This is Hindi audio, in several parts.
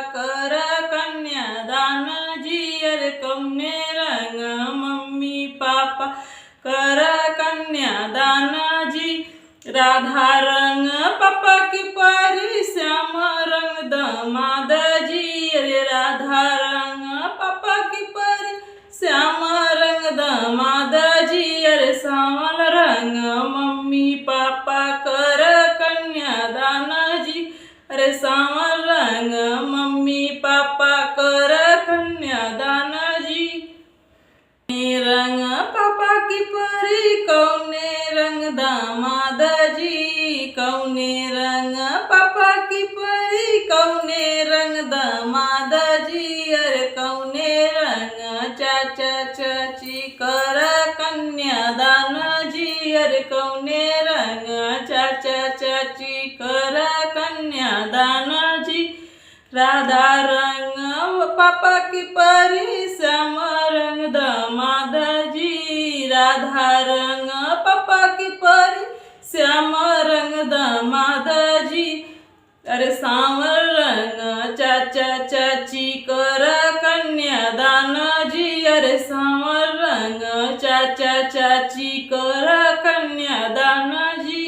कर कन्यादान जी। अरे कौने रंग मम्मी पापा कर कन्यादान जी। राधा रंग पापा की परी, श्याम रंग दामाद जी। अरे राधा रंग पापा की परी, श्याम रंग दामाद जी। अरे सांवल रंग मम्मी पापा कर कन्यादान जी। अरे सांवल रंग मम्मी पापा कर कन्यादान जी। रंग पापा की परी, कौने रंग दामाद जी। कौने रंग पापा की परी, कौने रंग दामाद जी। अरे कौने रंग चाचा चाची कर कन्यादान जी। अरे कौने रंग चाचा चाची कर कन्यादान जी। राधा रंग पापा की परी, श्याम रंग दामाद जी। राधा रंग पापा की परी, श्याम रंग दामाद जी। अरे सांवर रंग चाचा चाची कर कन्यादान जी। अरे सांवर रंग चाचा चाची कर कन्यादान जी।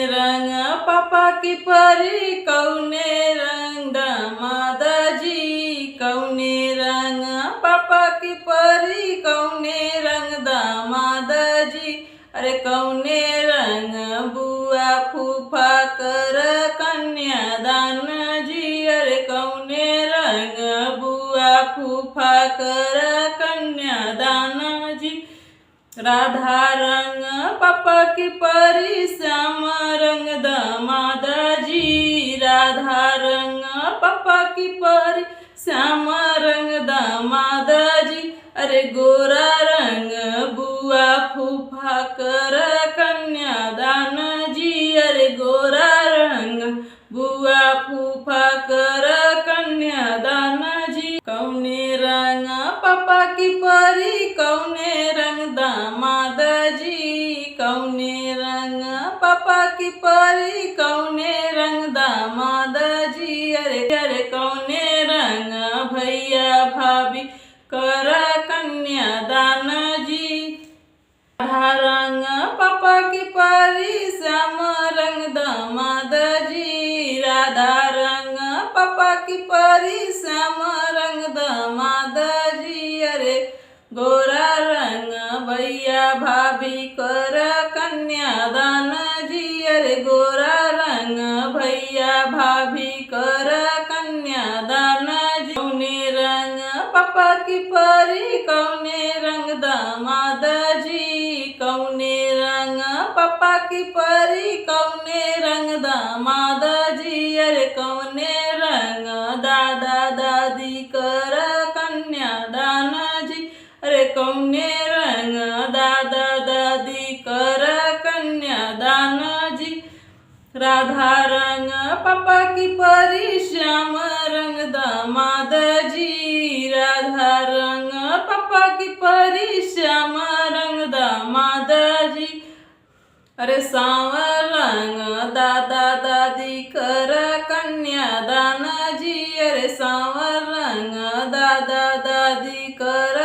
रंग पापा की परी, कौने रंग दामाद जी। कौने रंग पापा की परी, कौने रंग दामाद जी। अरे कौने रंग बुआ फूफा कर कन्यादान जी। अरे कौने रंग बुआ फूफा कर कन्यादान जी। राधा रंग पापा की परी, श्याम रंग दामाद जी। राधा रंग पापा की परी, श्याम रंग दामाद जी। अरे गोरा रंग बुआ फूफा कर कन्यादान जी। अरे गोरा रंग बुआ फूफा कर कन्यादान जी। कौने रंग पापा की परी, कौने रंग दामाद जी। कौने रंग पापा की परी, कौने रंग दामाद जी। अरे कौने रंग भैया भाभी कर कन्यादान जी। राधा रंग पापा की परी, श्याम रंग दामाद जी। राधा रंग पापा की परी, श्याम रंग दामाद जी। अरे गोरा रंग भैया भाभी कर कन्यादान जी। अरे गोरा रंग भैया भाभी कर कन्यादान जी। कौने रंग पापा की परी, कौने रंग दामाद जी। कौने रंग पापा की परी, कौने रंग दामाद जी। अरे कौने रंग दादा दादी कर कन्यादान जी। अरे कौने रंग दादा दादी कर कन्यादान जी। राधा रंग पापा की परी, श्याम रंग दामाद जी। राधा रंग पापा की परी, श्याम रंग दामाद जी। अरे सांवर रंग दादा दादी कर कन्यादान जी। अरे सांवर रंग दादा दादी कर